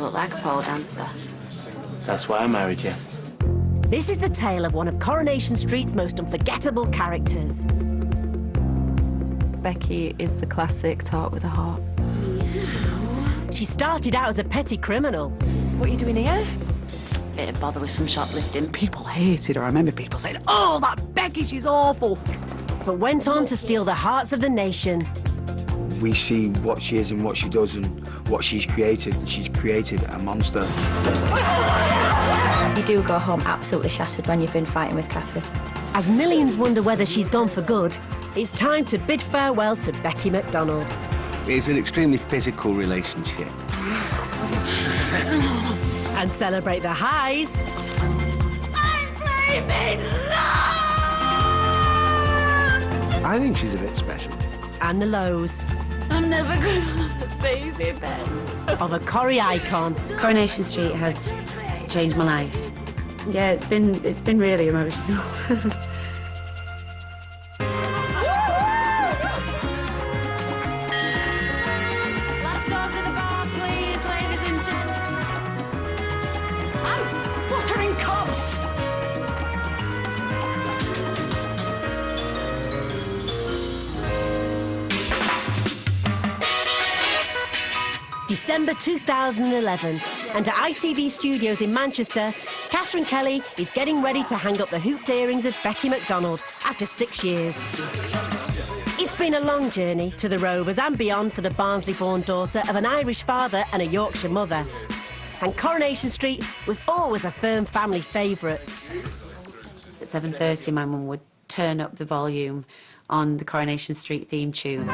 look like a pole dancer. That's why I married you. This is the tale of one of Coronation Street's most unforgettable characters. Becky is the classic tart with a heart. She started out as a petty criminal. What are you doing here? Bit of bother with some shoplifting. People hated her. I remember people saying, "Oh, that Becky, she's awful." But went on to steal the hearts of the nation. We see what she is and what she does and what she's created. She's created a monster. You do go home absolutely shattered when you've been fighting with Katherine. As millions wonder whether she's gone for good, it's time to bid farewell to Becky McDonald. It's an extremely physical relationship. And celebrate the highs. I'm flaming love! I think she's a bit special. And the lows. I'm never gonna have a baby, Ben. Of a Corrie icon. Coronation Street has changed my life. Yeah, it's been really emotional. Last doors of the bar, please, ladies and gents. I'm buttering cups. December 2011, and at ITV Studios in Manchester, Katherine Kelly is getting ready to hang up the hooped earrings of Becky McDonald after 6 years. It's been a long journey to the Rovers and beyond for the Barnsley-born daughter of an Irish father and a Yorkshire mother. And Coronation Street was always a firm family favourite. At 7:30, my mum would turn up the volume on the Coronation Street theme tune.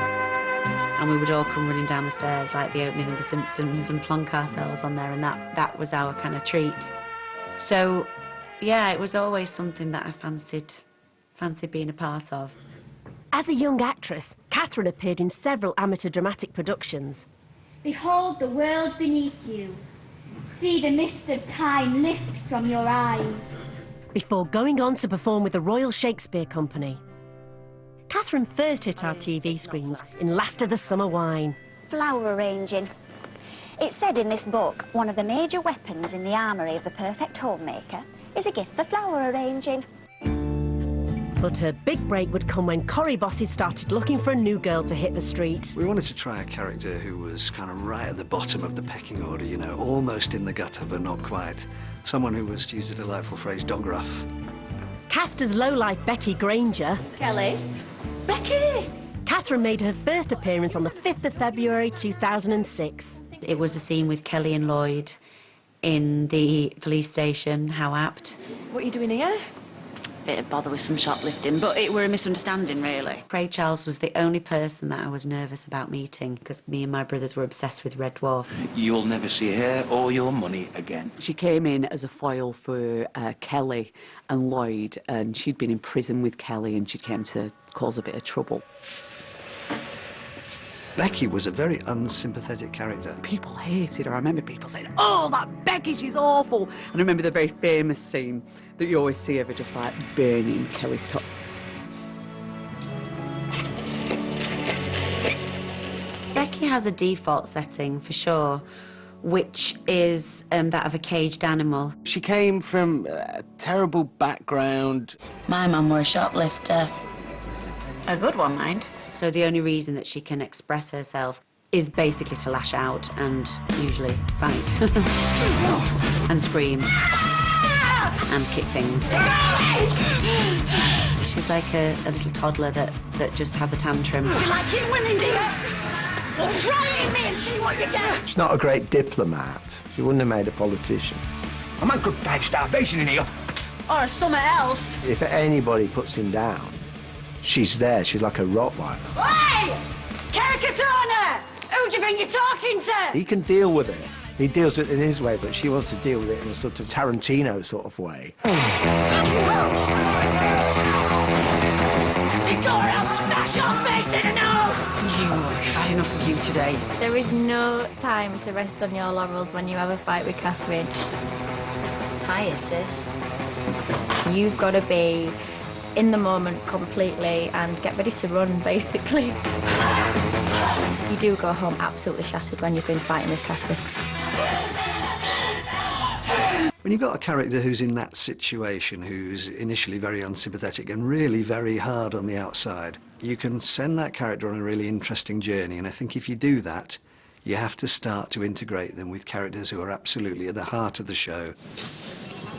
And we would all come running down the stairs like the opening of The Simpsons and plonk ourselves on there, and that was our kind of treat. So, yeah, it was always something that I fancied being a part of. As a young actress, Katherine appeared in several amateur dramatic productions. Behold the world beneath you. See the mist of time lift from your eyes. Before going on to perform with the Royal Shakespeare Company. Katherine first hit our TV screens in Last of the Summer Wine. Flower arranging. It's said in this book, one of the major weapons in the armoury of the perfect homemaker is a gift for flower arranging. But her big break would come when Corrie bosses started looking for a new girl to hit the street. We wanted to try a character who was kind of right at the bottom of the pecking order, you know, almost in the gutter, but not quite. Someone who was, to use a delightful phrase, dog rough. Cast as lowlife Becky Granger, Kelly? Becky! Katherine made her first appearance on the 5th of February 2006. It was a scene with Kelly and Lloyd in the police station. How apt. What are you doing here? Bit of bother with some shoplifting, but it were a misunderstanding, really. Craig Charles was the only person that I was nervous about meeting, because me and my brothers were obsessed with Red Dwarf. You'll never see her or your money again. She came in as a foil for Kelly and Lloyd, and she'd been in prison with Kelly, and she came to cause a bit of trouble. Becky was a very unsympathetic character. People hated her. I remember people saying, "Oh, that Becky, she's awful." And I remember the very famous scene that you always see of her just like burning Kelly's top. Becky has a default setting, for sure, which is that of a caged animal. She came from a terrible background. My mum were a shoplifter. A good one, mind. So the only reason that she can express herself is basically to lash out and usually fight. And scream. And kick things. She's like a little toddler that just has a tantrum. You like it, women, do you? Well, try me and see what you get. She's not a great diplomat. She wouldn't have made a politician. A man could die of starvation in here. Or something else. If anybody puts him down, she's there. She's like a Rottweiler. Hey! Caricatona! Who do you think you're talking to? He can deal with it. He deals with it in his way, but she wants to deal with it in a sort of Tarantino sort of way. You go or I'll smash your face in a nose! I've had enough of you today. There is no time to rest on your laurels when you have a fight with Katherine. Hiya, sis. You've got to be in the moment completely and get ready to run, basically. You do go home absolutely shattered when you've been fighting with Katherine. When you've got a character who's in that situation, who's initially very unsympathetic and really very hard on the outside, you can send that character on a really interesting journey. And I think if you do that, you have to start to integrate them with characters who are absolutely at the heart of the show.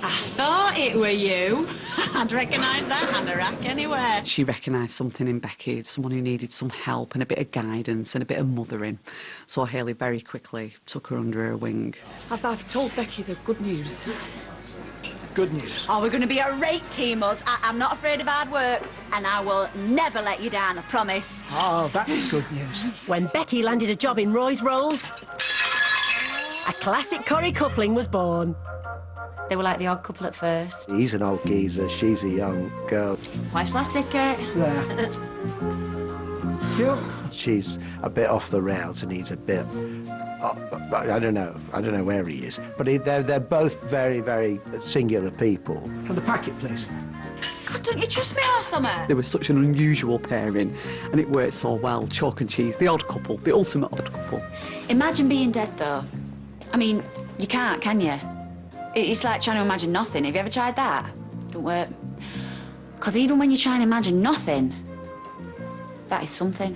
I thought it were you. I'd recognise that anorak anywhere. She recognised something in Becky, someone who needed some help and a bit of guidance and a bit of mothering. So Hayley very quickly took her under her wing. I've told Becky the good news. Good news. Oh, we're going to be a great team, us. I'm not afraid of hard work, and I will never let you down, I promise. Oh, that's good news. When Becky landed a job in Roy's Rolls, a classic Corrie coupling was born. They were like the odd couple at first. He's an old geezer, she's a young girl. Where's last ticket? There. She's a bit off the rails and he's a bit... I don't know where he is. But they're both very, very singular people. And the packet, please. God, don't you trust me or something? They were such an unusual pairing and it worked so well. Chalk and cheese, the odd couple, the ultimate odd couple. Imagine being dead, though. I mean, you can't, can you? It's like trying to imagine nothing. Have you ever tried that? Don't work. Because even when you try and imagine nothing, that is something.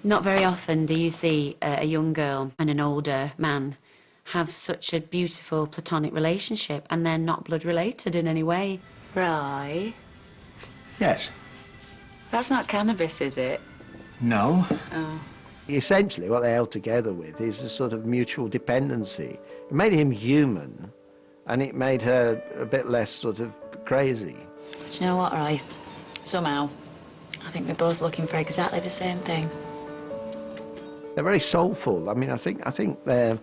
Not very often do you see a young girl and an older man have such a beautiful platonic relationship and they're not blood related in any way. Right. Yes. That's not cannabis, is it? No. Oh. Essentially, what they held together with is a sort of mutual dependency. It made him human, and it made her a bit less sort of crazy. Do you know what, Roy? Somehow, I think we're both looking for exactly the same thing. They're very soulful. I mean, I think they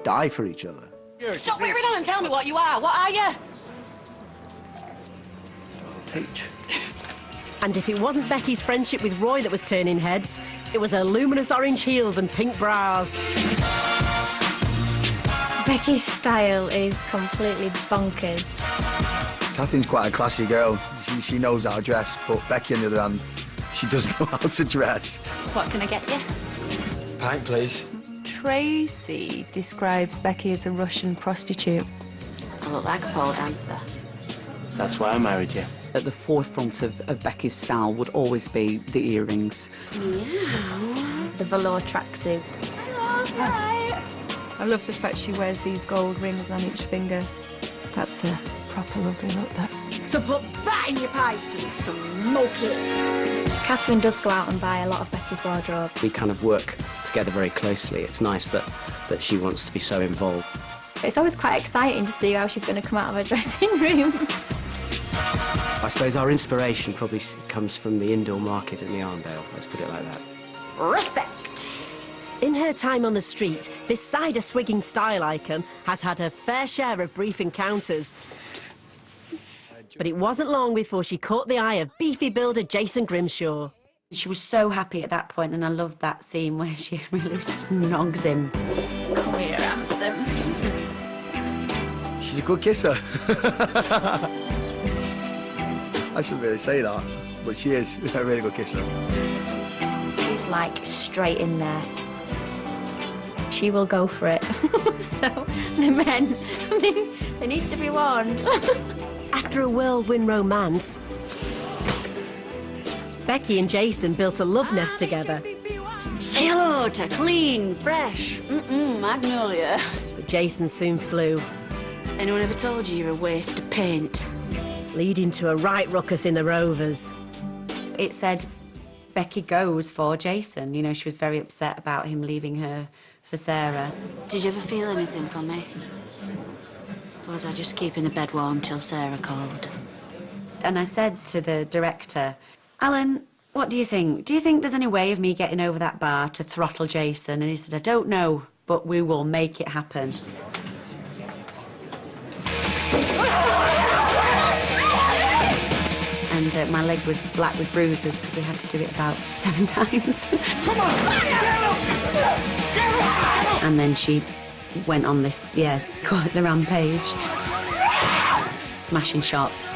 die for each other. Stop whittering on and tell me what you are. What are you? Peach. And if it wasn't Becky's friendship with Roy that was turning heads, it was her luminous orange heels and pink bras. Becky's style is completely bonkers. Catherine's quite a classy girl. She knows how to dress, but Becky, on the other hand, she doesn't know how to dress. What can I get you? Pint, please. Tracy describes Becky as a Russian prostitute. I look like a pole dancer. That's why I married you. At the forefront of Becky's style would always be the earrings. The velour tracksuit. I love the fact she wears these gold rings on each finger. That's a proper lovely look, that. So put that in your pipes and smoke it. Katherine does go out and buy a lot of Becky's wardrobe. We kind of work together very closely. It's nice that she wants to be so involved. It's always quite exciting to see how she's going to come out of her dressing room. I suppose our inspiration probably comes from the indoor market in the Arndale, let's put it like that. Respect. In her time on the street, this cider-swigging style icon has had her fair share of brief encounters. But it wasn't long before she caught the eye of beefy builder Jason Grimshaw. She was so happy at that point, and I loved that scene where she really snogs him. Come here, handsome. She's a good kisser. I shouldn't really say that, but she is a really good kisser. She's like straight in there. She will go for it. So the men, they need to be warned. After a whirlwind romance, Becky and Jason built a love nest together. Say hello to clean, fresh, magnolia. But Jason soon flew, Anyone ever told you you're a waste of paint? leading to a right ruckus in the Rovers. It said Becky goes for Jason. You know, she was very upset about him leaving her for Sarah. Did you ever feel anything from me? Or was I just keeping the bed warm till Sarah called? And I said to the director, Alan, what do you think? Do you think there's any way of me getting over that bar to throttle Jason? And he said, I don't know, but we will make it happen. And my leg was black with bruises because we had to do it about 7 times. Come on! And then she went on this, call it the rampage. Smashing shops.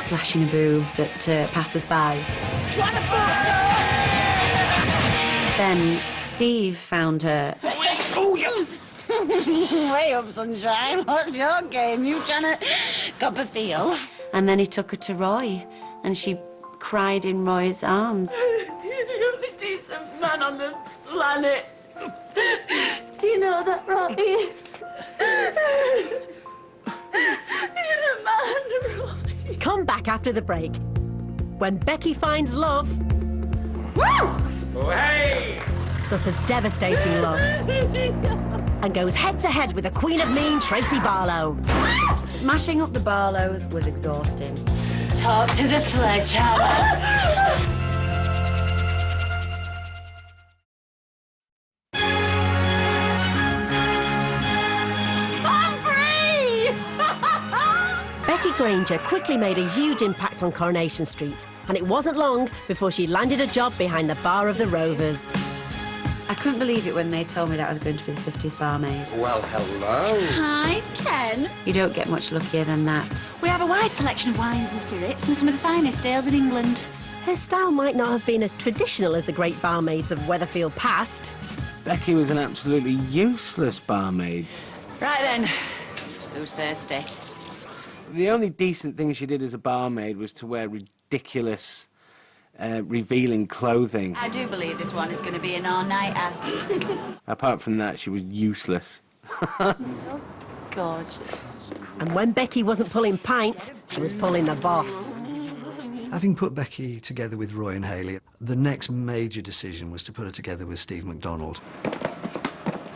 Flashing her boobs at passers-by. Then Steve found her. Oh, yeah. Way up, sunshine. What's your game? You trying to Copperfield? And then he took her to Roy, and she cried in Roy's arms. You're the only decent man on the planet. Do you know that, Roy? You're the man, Roy. Come back after the break. When Becky finds love... Woo! Oh, hey! Suffers devastating loss. And goes head-to-head with the Queen of Mean, Tracy Barlow. Smashing up the Barlows was exhausting. Talk to the sledgehammer. Becky Granger quickly made a huge impact on Coronation Street, and it wasn't long before she landed a job behind the bar of the Rovers. I couldn't believe it when they told me that I was going to be the 50th barmaid. Well, hello. Hi, Ken. You don't get much luckier than that. We have a wide selection of wines and spirits and some of the finest ales in England. Her style might not have been as traditional as the great barmaids of Weatherfield past. Becky was an absolutely useless barmaid. Right then, who's thirsty? The only decent thing she did as a barmaid was to wear ridiculous, revealing clothing. I do believe this one is going to be an all-nighter. Apart from that, she was useless. Gorgeous. And when Becky wasn't pulling pints, she was pulling the boss. Having put Becky together with Roy and Haley, the next major decision was to put her together with Steve McDonald.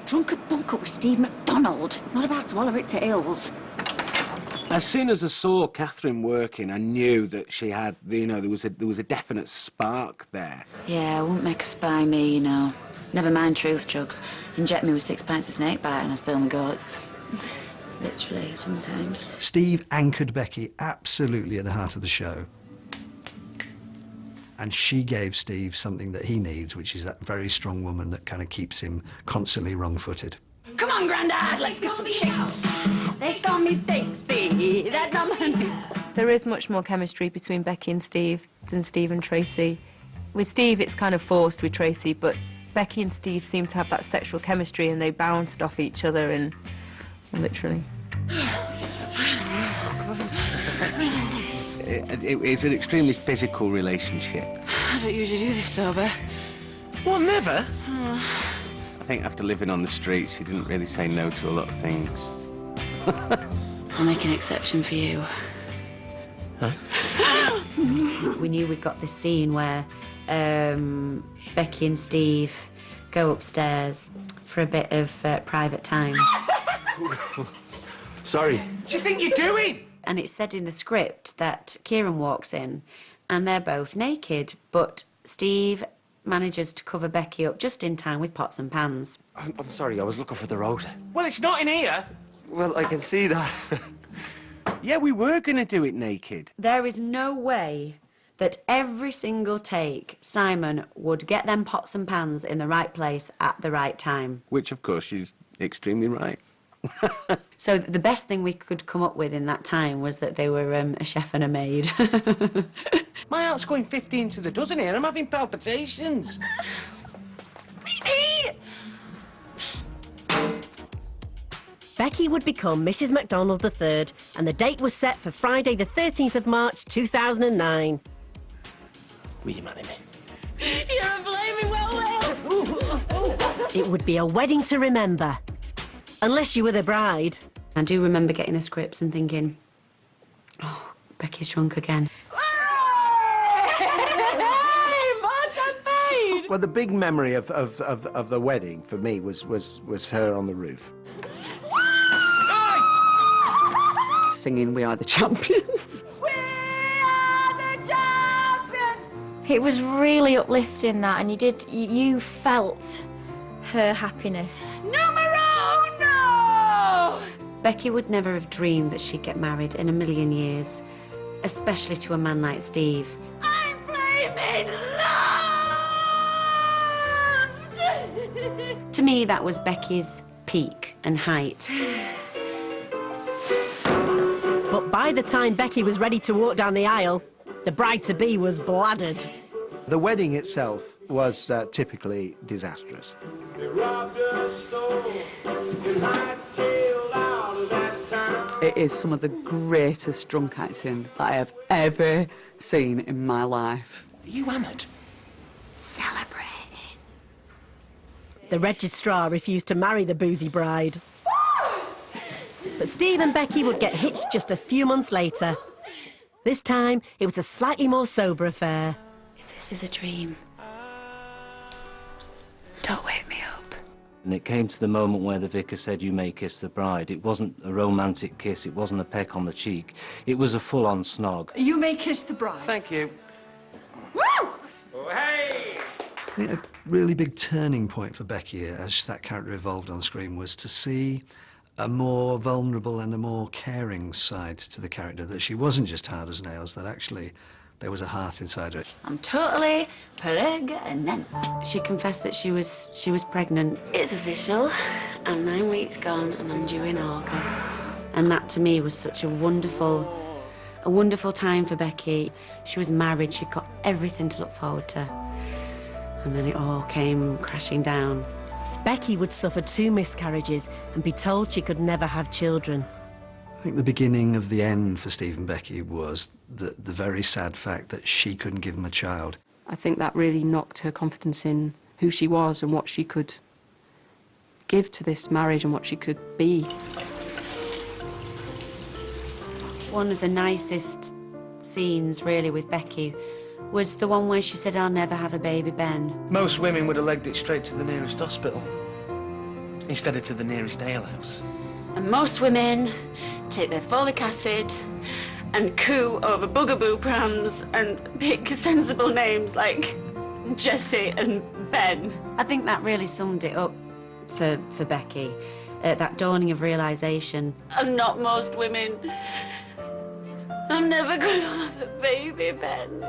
Drunk a bunker with Steve McDonald. Not about to wallow it to ills. As soon as I saw Katherine working, I knew that she had, you know, there was a definite spark there. Yeah, I wouldn't make a spy me, you know. Never mind truth drugs. Inject me with 6 pints of snake bite and I spill my guts. Literally, sometimes. Steve anchored Becky absolutely at the heart of the show. And she gave Steve something that he needs, which is that very strong woman that kind of keeps him constantly wrong-footed. Come on, Grandad, let's get some shakes. They call me Stacey. That's not my name. There is much more chemistry between Becky and Steve than Steve and Tracy. With Steve, it's kind of forced with Tracy, but Becky and Steve seem to have that sexual chemistry and they bounced off each other and literally. It's an extremely physical relationship. I don't usually do this sober. What, never? I think after living on the streets, she didn't really say no to a lot of things. I'll make an exception for you. Huh? We knew we'd got this scene where Becky and Steve go upstairs for a bit of private time. Sorry. What do you think you're doing? And it's said in the script that Kieran walks in and they're both naked, but Steve manages to cover Becky up just in time with pots and pans. I'm sorry, I was looking for the road. Well, it's not in here. Well, I can see that. Yeah, we were going to do it naked. There is no way that every single take Simon would get them pots and pans in the right place at the right time. Which, of course, she's extremely right. So the best thing we could come up with in that time was that they were a chef and a maid. My heart's going 15 to the dozen here. I'm having palpitations. Becky would become Mrs. McDonald III, and the date was set for Friday the 13th of March 2009. Will you marry me? You're a flaming well. It would be a wedding to remember. Unless you were the bride. I do remember getting the scripts and thinking, oh, Becky's drunk again. Well, the big memory of the wedding for me was her on the roof. Singing We Are the Champions. We are the champions! It was really uplifting, that, and you felt her happiness. Numero uno! Becky would never have dreamed that she'd get married in a million years, especially to a man like Steve. I'm flaming loved! To me, that was Becky's peak and height. But by the time Becky was ready to walk down the aisle, the bride-to-be was bladdered. The wedding itself was typically disastrous. It is some of the greatest drunk acting that I have ever seen in my life. Are you hammered? Celebrating. The registrar refused to marry the boozy bride. But Steve and Becky would get hitched just a few months later. This time, it was a slightly more sober affair. If this is a dream, don't wake me up. And it came to the moment where the vicar said, "You may kiss the bride." It wasn't a romantic kiss, it wasn't a peck on the cheek. It was a full-on snog. You may kiss the bride. Thank you. Woo! Oh, hey! I think a really big turning point for Becky as that character evolved on screen was to see a more vulnerable and a more caring side to the character, that she wasn't just hard as nails, that actually there was a heart inside her. I'm totally pregnant. She confessed that she was pregnant. It's official. I'm 9 weeks gone and I'm due in August. And that to me was such a wonderful time for Becky. She was married, she'd got everything to look forward to. And then it all came crashing down. Becky would suffer 2 miscarriages and be told she could never have children. I think the beginning of the end for Steve and Becky was the very sad fact that she couldn't give them a child. I think that really knocked her confidence in who she was and what she could give to this marriage and what she could be. One of the nicest scenes, really, with Becky was the one where she said, "I'll never have a baby, Ben." Most women would have legged it straight to the nearest hospital instead of to the nearest alehouse. And most women take their folic acid and coo over bugaboo prams and pick sensible names like Jessie and Ben. I think that really summed it up for Becky, that dawning of realisation. I'm not most women. I'm never gonna have a baby, Ben.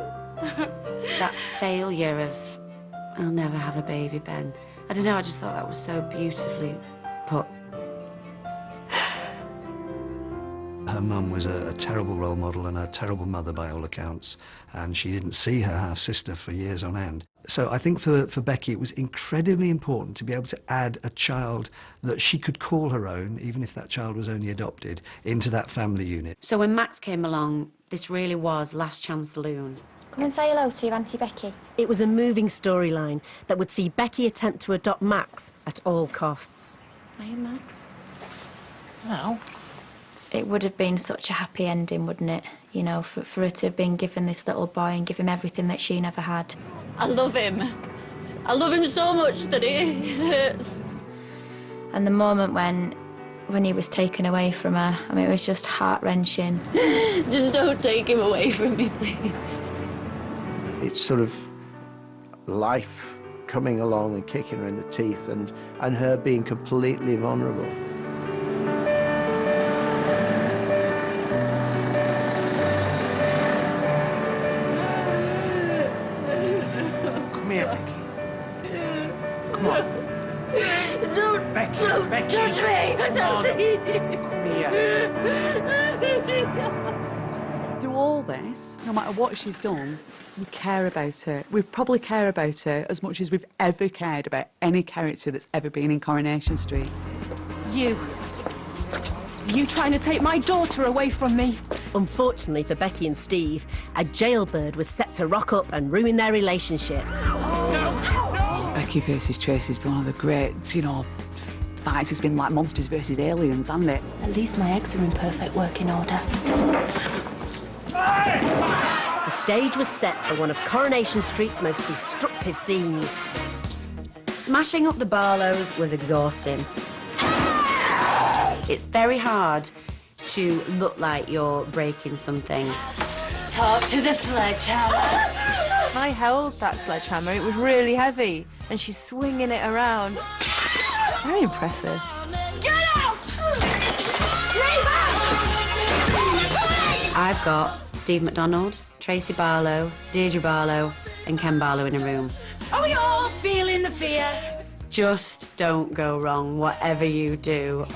That failure of, "I'll never have a baby, Ben." I don't know, I just thought that was so beautifully put. Her mum was a terrible role model and a terrible mother by all accounts, and she didn't see her half-sister for years on end. So I think for Becky it was incredibly important to be able to add a child that she could call her own, even if that child was only adopted, into that family unit. So when Max came along, this really was Last Chance Saloon. Come and say hello to your Auntie Becky. It was a moving storyline that would see Becky attempt to adopt Max at all costs. Are you Max? No. It would have been such a happy ending, wouldn't it? You know, for her to have been given this little boy and give him everything that she never had. I love him. I love him so much that it hurts. And the moment when he was taken away from her, I mean, it was just heart-wrenching. Just don't take him away from me, please. It's sort of life coming along and kicking her in the teeth, and her being completely vulnerable. Come here, Becky. Come on. Don't, Becky, don't Becky. touch me! Come here. Do all this, no matter what she's done, we care about her. We probably care about her as much as we've ever cared about any character that's ever been in Coronation Street. You trying to take my daughter away from me? Unfortunately for Becky and Steve, a jailbird was set to rock up and ruin their relationship. Becky versus Tracy's been one of the great, fights. It's been like monsters versus aliens, hasn't it? At least my eggs are in perfect working order. The stage was set for one of Coronation Street's most destructive scenes. Smashing up the Barlows was exhausting. It's very hard to look like you're breaking something. Talk to the sledgehammer. I held that sledgehammer. It was really heavy, and she's swinging it around. Very impressive. Get out! Leave us! I've got Steve McDonald, Tracy Barlow, Deirdre Barlow and Ken Barlow in a room. Are we all feeling the fear? Just don't go wrong, whatever you do.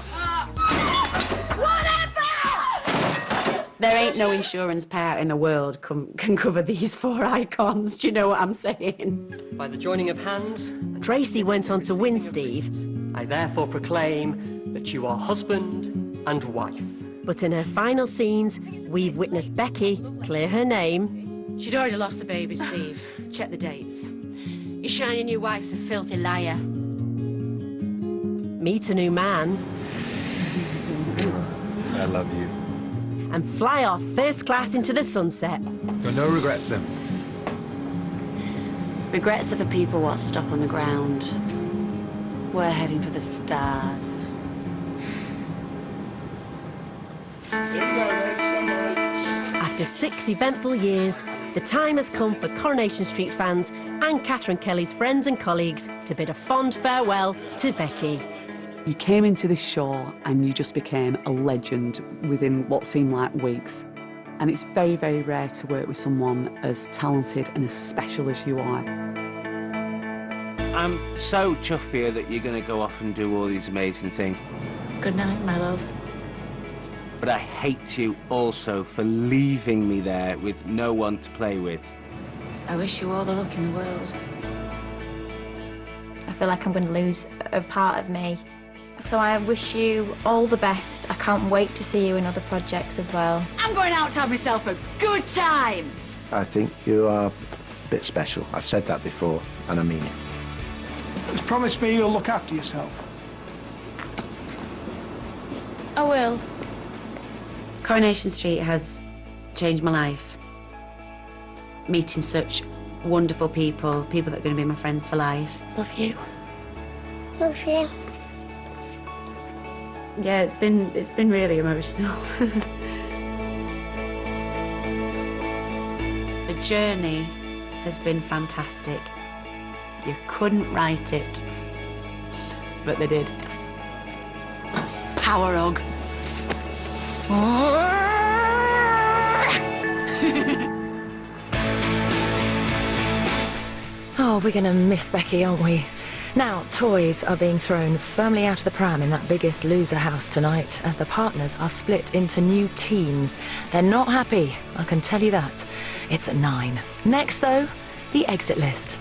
Whatever! There ain't no insurance payout in the world can cover these 4 icons. Do you know what I'm saying? By the joining of hands... Tracy went on to win Steve. I therefore proclaim that you are husband and wife. But in her final scenes, we've witnessed Becky clear her name. She'd already lost the baby, Steve. Check the dates. Your shiny new wife's a filthy liar. Meet a new man. I love you. And fly off first class into the sunset. Got no regrets then? Regrets are for people what stop on the ground. We're heading for the stars. After 6 eventful years, the time has come for Coronation Street fans and Katherine Kelly's friends and colleagues to bid a fond farewell to Becky. You came into this show and you just became a legend within what seemed like weeks. And it's very, very rare to work with someone as talented and as special as you are. I'm so chuffed for you that you're going to go off and do all these amazing things. Good night, my love. But I hate you also for leaving me there with no one to play with. I wish you all the luck in the world. I feel like I'm going to lose a part of me. So I wish you all the best. I can't wait to see you in other projects as well. I'm going out to have myself a good time. I think you are a bit special. I've said that before, and I mean it. Just promise me you'll look after yourself. I will. Coronation Street has changed my life. Meeting such wonderful people, people that are going to be my friends for life. Love you. Love you. Yeah, it's been really emotional. The journey has been fantastic. You couldn't write it, but they did. Power hug. Oh, we're going to miss Becky, aren't we? Now, toys are being thrown firmly out of the pram in that Biggest Loser house tonight as the partners are split into new teams. They're not happy, I can tell you that. It's at 9. Next, though, the exit list.